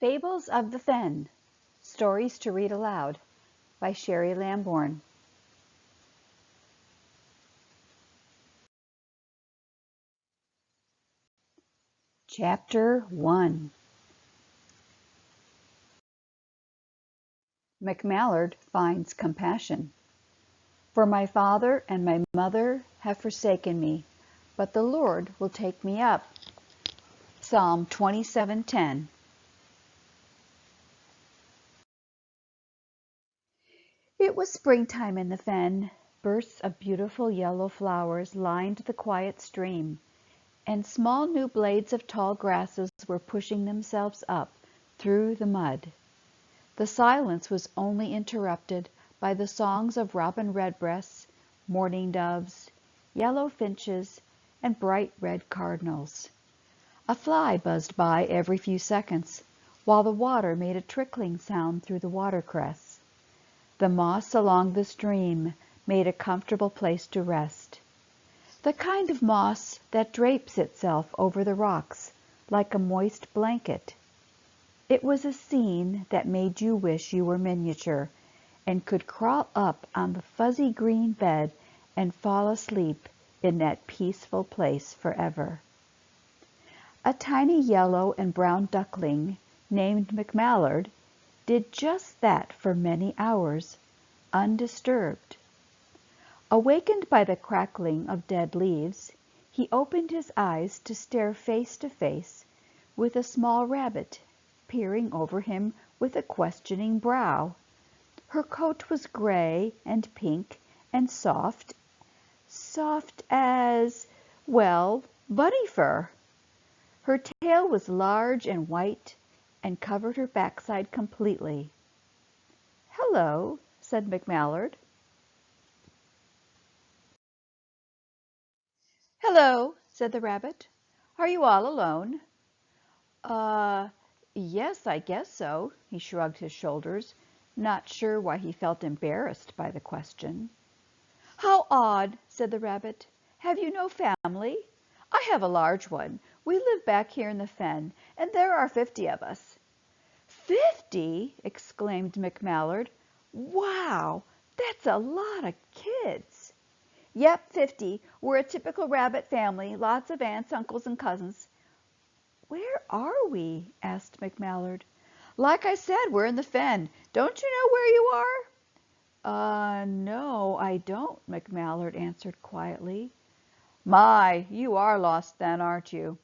Fables of the FEN, Stories to Read Aloud by Sherry Lambourne. Chapter 1. McMallard finds compassion. For my father and my mother have forsaken me, but the Lord will take me up. Psalm 27:10. It was springtime in the fen. Bursts of beautiful yellow flowers lined the quiet stream, and small new blades of tall grasses were pushing themselves up through the mud. The silence was only interrupted by the songs of robin redbreasts, mourning doves, yellow finches, and bright red cardinals. A fly buzzed by every few seconds, while the water made a trickling sound through the watercress. The moss along the stream made a comfortable place to rest. The kind of moss that drapes itself over the rocks like a moist blanket. It was a scene that made you wish you were miniature and could crawl up on the fuzzy green bed and fall asleep in that peaceful place forever. A tiny yellow and brown duckling named McMallard did just that for many hours, undisturbed. Awakened by the crackling of dead leaves, he opened his eyes to stare face to face with a small rabbit peering over him with a questioning brow. Her coat was gray and pink and soft as, well, bunny fur. Her tail was large and white and covered her backside completely. "Hello," said McMallard. "Hello," said the rabbit. "Are you all alone?" Yes, I guess so." He shrugged his shoulders, not sure why he felt embarrassed by the question. "How odd," said the rabbit. "Have you no family? I have a large one. We live back here in the fen, and there are 50 of us." "50!" exclaimed McMallard. "Wow, that's a lot of kids." "Yep, 50. We're a typical rabbit family, lots of aunts, uncles, and cousins." "Where are we?" asked McMallard. "Like I said, we're in the fen. Don't you know where you are?" No, I don't," McMallard answered quietly. "My, you are lost then, aren't you?"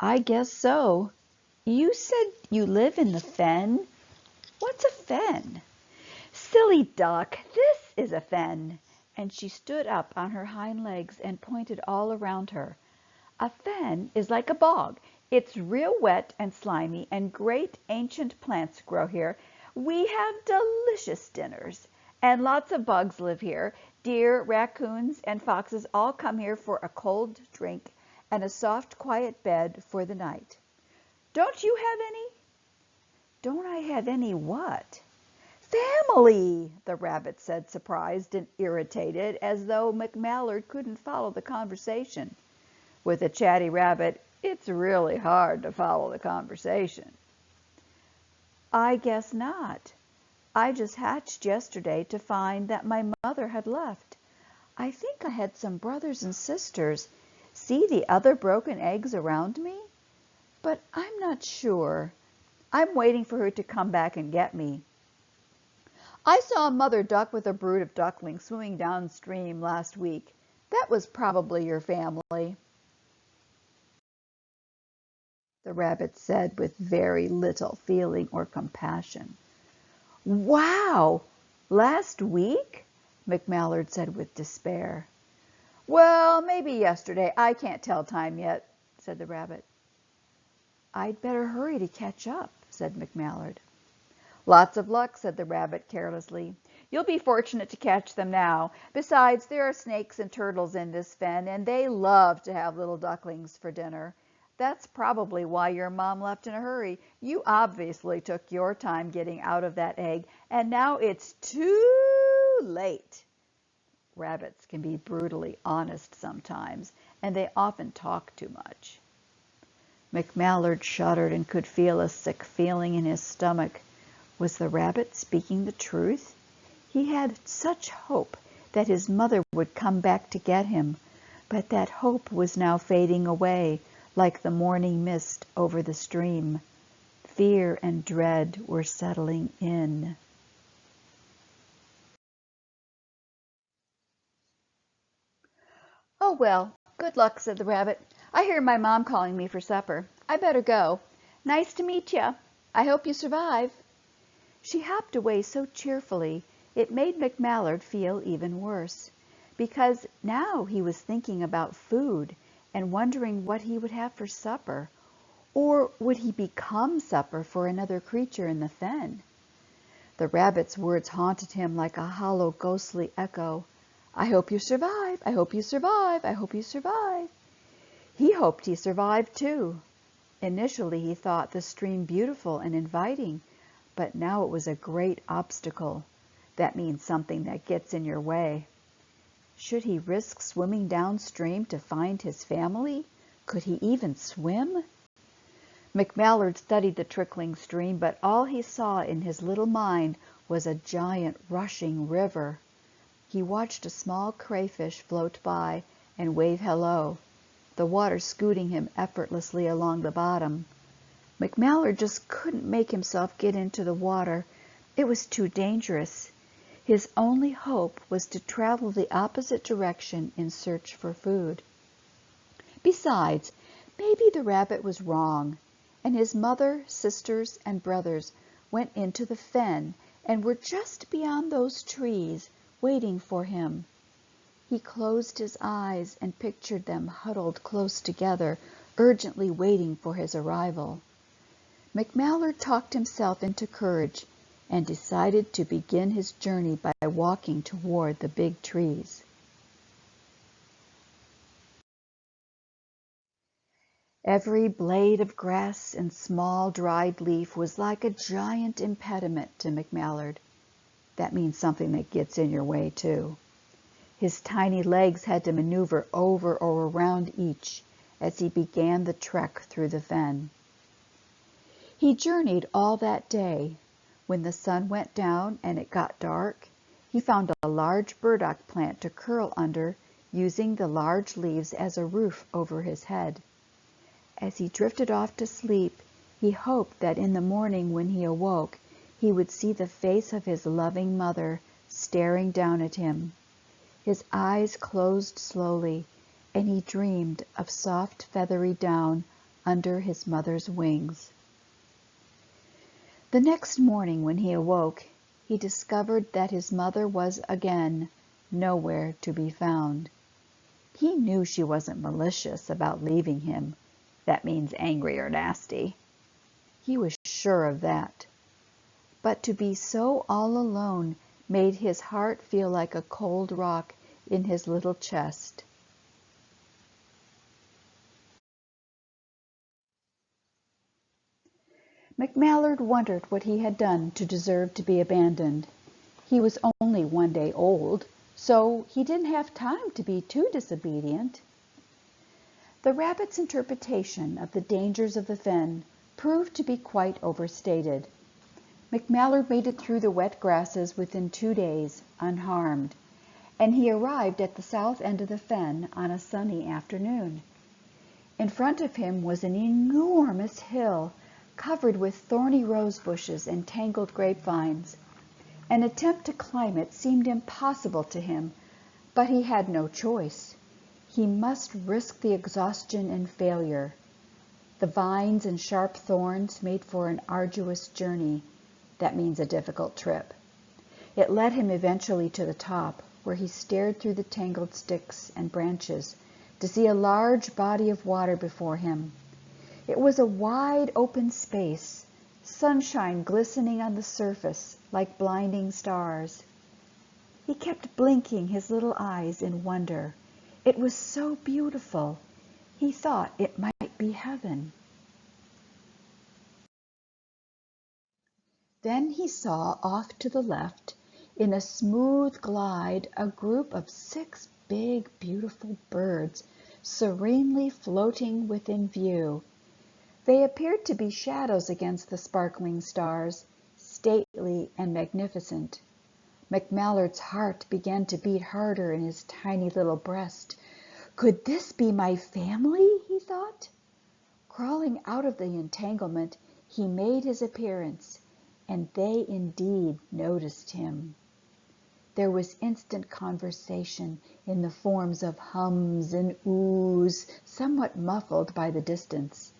"I guess so. You said you live in the fen? What's a fen?" "Silly duck, this is a fen." And she stood up on her hind legs and pointed all around her. "A fen is like a bog. It's real wet and slimy, and great ancient plants grow here. We have delicious dinners, and lots of bugs live here. Deer, raccoons, and foxes all come here for a cold drink and a soft, quiet bed for the night. Don't you have any?" "Don't I have any what?" "Family," the rabbit said, surprised and irritated, as though McMallard couldn't follow the conversation. With a chatty rabbit, it's really hard to follow the conversation. "I guess not. I just hatched yesterday to find that my mother had left. I think I had some brothers and sisters. See the other broken eggs around me? But I'm not sure. I'm waiting for her to come back and get me. I saw a mother duck with a brood of ducklings swimming downstream last week. That was probably your family," the rabbit said with very little feeling or compassion. "Wow! Last week?" McMallard said with despair. "Well, maybe yesterday. I can't tell time yet," said the rabbit. "I'd better hurry to catch up," said McMallard. "Lots of luck," said the rabbit carelessly. "You'll be fortunate to catch them now. Besides, there are snakes and turtles in this fen, and they love to have little ducklings for dinner. That's probably why your mom left in a hurry. You obviously took your time getting out of that egg, and now it's too late." Rabbits can be brutally honest sometimes, and they often talk too much. McMallard shuddered and could feel a sick feeling in his stomach. Was the rabbit speaking the truth? He had such hope that his mother would come back to get him, but that hope was now fading away like the morning mist over the stream. Fear and dread were settling in. "Oh, well, good luck," said the rabbit. "I hear my mom calling me for supper. I better go. Nice to meet ya. I hope you survive." She hopped away so cheerfully it made McMallard feel even worse, because now he was thinking about food and wondering what he would have for supper, or would he become supper for another creature in the fen? The rabbit's words haunted him like a hollow, ghostly echo. "I hope you survive. I hope you survive. I hope you survive." He hoped he survived too. Initially he thought the stream beautiful and inviting, but now it was a great obstacle. That means something that gets in your way. Should he risk swimming downstream to find his family? Could he even swim? McMallard studied the trickling stream, but all he saw in his little mind was a giant rushing river. He watched a small crayfish float by and wave hello, the water scooting him effortlessly along the bottom. McMallard just couldn't make himself get into the water. It was too dangerous. His only hope was to travel the opposite direction in search for food. Besides, maybe the rabbit was wrong, and his mother, sisters, and brothers went into the fen and were just beyond those trees, waiting for him. He closed his eyes and pictured them huddled close together, urgently waiting for his arrival. McMallard talked himself into courage and decided to begin his journey by walking toward the big trees. Every blade of grass and small dried leaf was like a giant impediment to McMallard. That means something that gets in your way too. His tiny legs had to maneuver over or around each as he began the trek through the fen. He journeyed all that day. When the sun went down and it got dark, he found a large burdock plant to curl under, using the large leaves as a roof over his head. As he drifted off to sleep, he hoped that in the morning when he awoke, he would see the face of his loving mother staring down at him. His eyes closed slowly, and he dreamed of soft feathery down under his mother's wings. The next morning when he awoke, he discovered that his mother was again nowhere to be found. He knew she wasn't malicious about leaving him. That means angry or nasty. He was sure of that. But to be so all alone made his heart feel like a cold rock in his little chest. McMallard wondered what he had done to deserve to be abandoned. He was only 1 day old, so he didn't have time to be too disobedient. The rabbit's interpretation of the dangers of the fen proved to be quite overstated. McMallard made it through the wet grasses within 2 days, unharmed, and he arrived at the south end of the fen on a sunny afternoon. In front of him was an enormous hill covered with thorny rose bushes and tangled grapevines. An attempt to climb it seemed impossible to him, but he had no choice. He must risk the exhaustion and failure. The vines and sharp thorns made for an arduous journey. That means a difficult trip. It led him eventually to the top, where he stared through the tangled sticks and branches to see a large body of water before him. It was a wide open space, sunshine glistening on the surface like blinding stars. He kept blinking his little eyes in wonder. It was so beautiful. He thought it might be heaven. Then he saw off to the left, In a smooth glide, a group of 6 big, beautiful birds, serenely floating within view. They appeared to be shadows against the sparkling stars, stately and magnificent. McMallard's heart began to beat harder in his tiny little breast. Could this be my family? He thought. Crawling out of the entanglement, he made his appearance, and they indeed noticed him. There was instant conversation in the forms of hums and oos, somewhat muffled by the distance.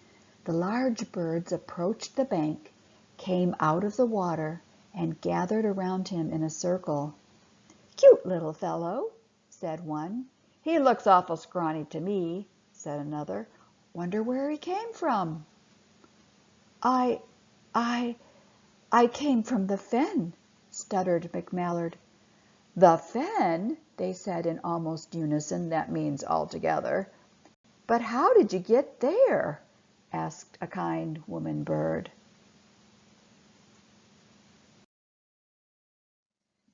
The large birds approached the bank, came out of the water, and gathered around him in a circle. "Cute little fellow," said one. "He looks awful scrawny to me," said another. "Wonder where he came from." I came from the FEN," stuttered McMallard. "The FEN?" they said in almost unison. That means all together. "But how did you get there?" asked a kind woman bird.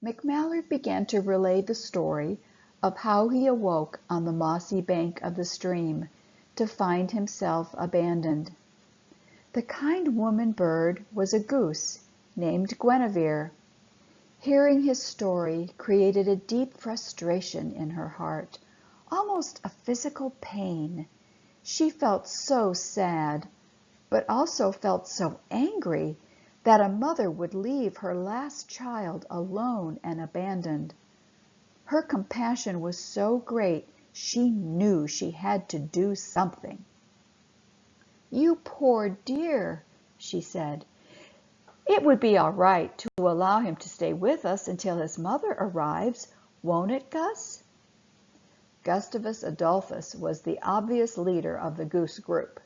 McMallard began to relay the story of how he awoke on the mossy bank of the stream to find himself abandoned. The kind woman bird was a goose named Guinevere. Hearing his story created a deep frustration in her heart, almost a physical pain. She felt so sad, but also felt so angry that a mother would leave her last child alone and abandoned. Her compassion was so great, she knew she had to do something. "You poor dear," she said. "It would be all right to allow him to stay with us until his mother arrives, won't it, Gus?" Gustavus Adolphus was the obvious leader of the goose group.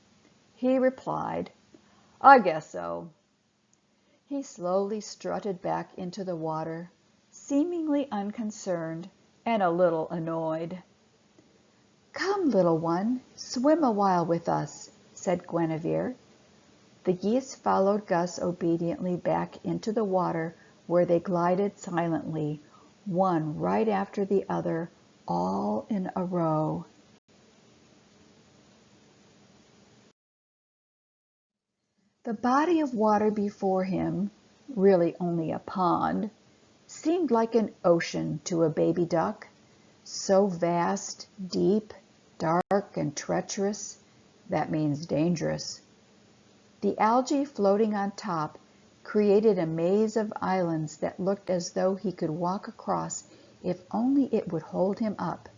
He replied, "I guess so." He slowly strutted back into the water, seemingly unconcerned and a little annoyed. "Come, little one, swim a while with us," said Guinevere. The geese followed Gus obediently back into the water, where they glided silently, one right after the other, all in a row. The body of water before him, really only a pond, seemed like an ocean to a baby duck, so vast, deep, dark, and treacherous. That means dangerous. The algae floating on top created a maze of islands that looked as though he could walk across if only it would hold him up.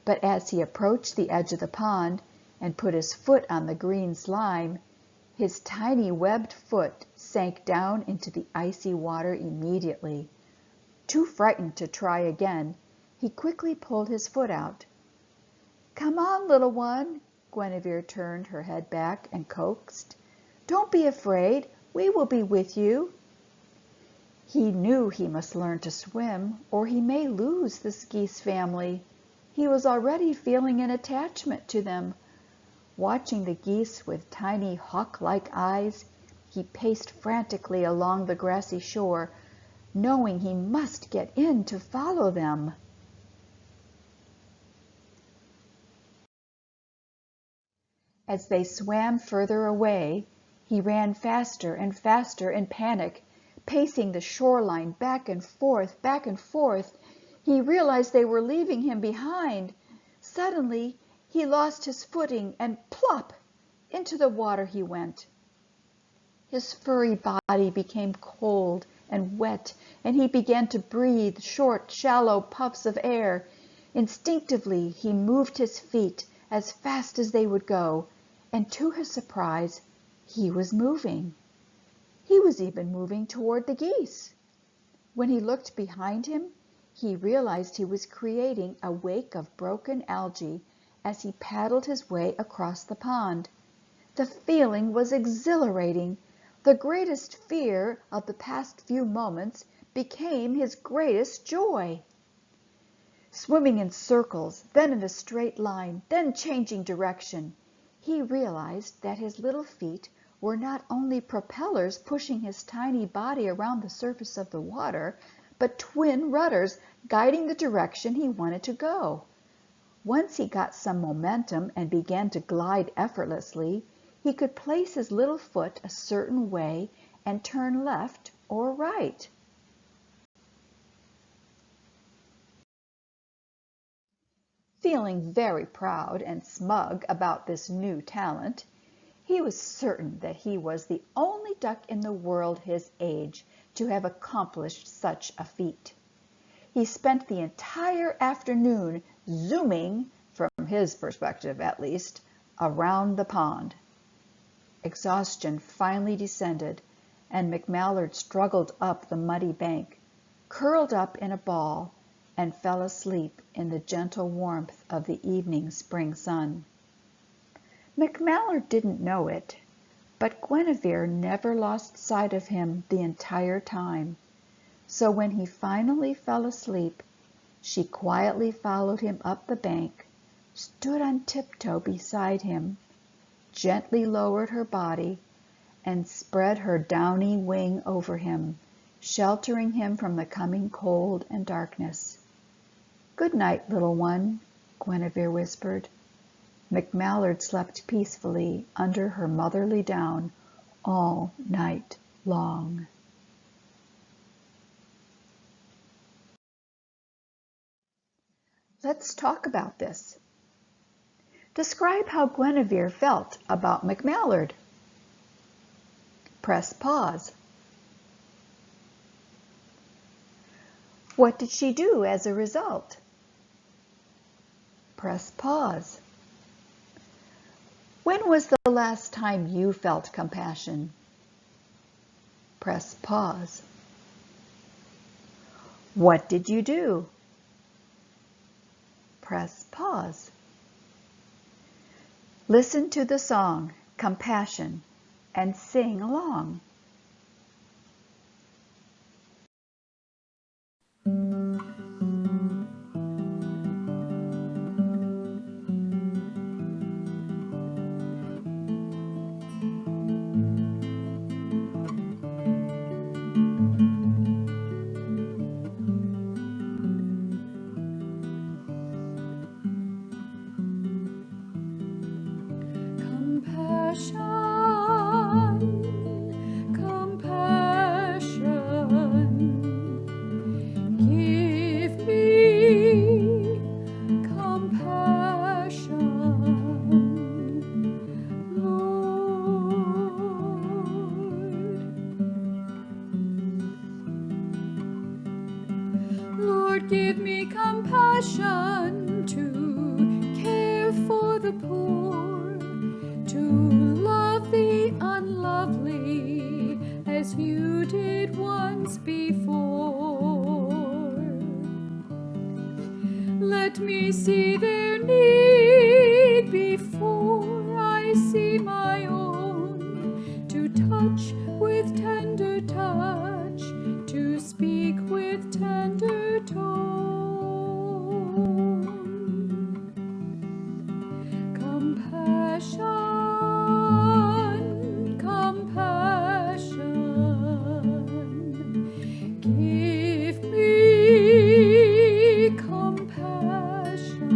But as he approached the edge of the pond and put his foot on the green slime, his tiny webbed foot sank down into the icy water immediately. Too frightened to try again, he quickly pulled his foot out. "Come on, little one," Guinevere turned her head back and coaxed. "Don't be afraid. We will be with you." He knew he must learn to swim, or he may lose this geese family. He was already feeling an attachment to them. Watching the geese with tiny hawk-like eyes, he paced frantically along the grassy shore, knowing he must get in to follow them. As they swam further away, he ran faster and faster in panic, pacing the shoreline back and forth, back and forth. He realized they were leaving him behind. Suddenly, he lost his footing and plop! Into the water he went. His furry body became cold and wet, and he began to breathe short, shallow puffs of air. Instinctively, he moved his feet as fast as they would go, and to his surprise, he was moving. He was even moving toward the geese. When he looked behind him, he realized he was creating a wake of broken algae as he paddled his way across the pond. The feeling was exhilarating. The greatest fear of the past few moments became his greatest joy. Swimming in circles, then in a straight line, then changing direction, he realized that his little feet were not only propellers pushing his tiny body around the surface of the water, but twin rudders guiding the direction he wanted to go. Once he got some momentum and began to glide effortlessly, he could place his little foot a certain way and turn left or right. Feeling very proud and smug about this new talent, he was certain that he was the only duck in the world his age to have accomplished such a feat. He spent the entire afternoon zooming, from his perspective at least, around the pond. Exhaustion finally descended, and McMallard struggled up the muddy bank, curled up in a ball, and fell asleep in the gentle warmth of the evening spring sun. McMallard didn't know it, but Guinevere never lost sight of him the entire time. So when he finally fell asleep, she quietly followed him up the bank, stood on tiptoe beside him, gently lowered her body, and spread her downy wing over him, sheltering him from the coming cold and darkness. "Good night, little one," Guinevere whispered. McMallard slept peacefully under her motherly down all night long. Let's talk about this. Describe how Guinevere felt about McMallard. Press pause. What did she do as a result? Press pause. When was the last time you felt compassion? Press pause. What did you do? Press pause. Listen to the song, Compassion, and sing along. Lord, give me compassion to care for the poor, to love the unlovely as you did once before. Let me see their need before I see my own, to touch with tender touch, to speak with tender tone. Compassion, compassion, give me compassion,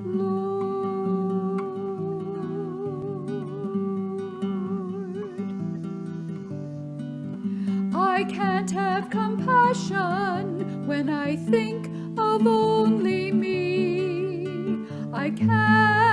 Lord. I can't have compassion when I think of only me. I can't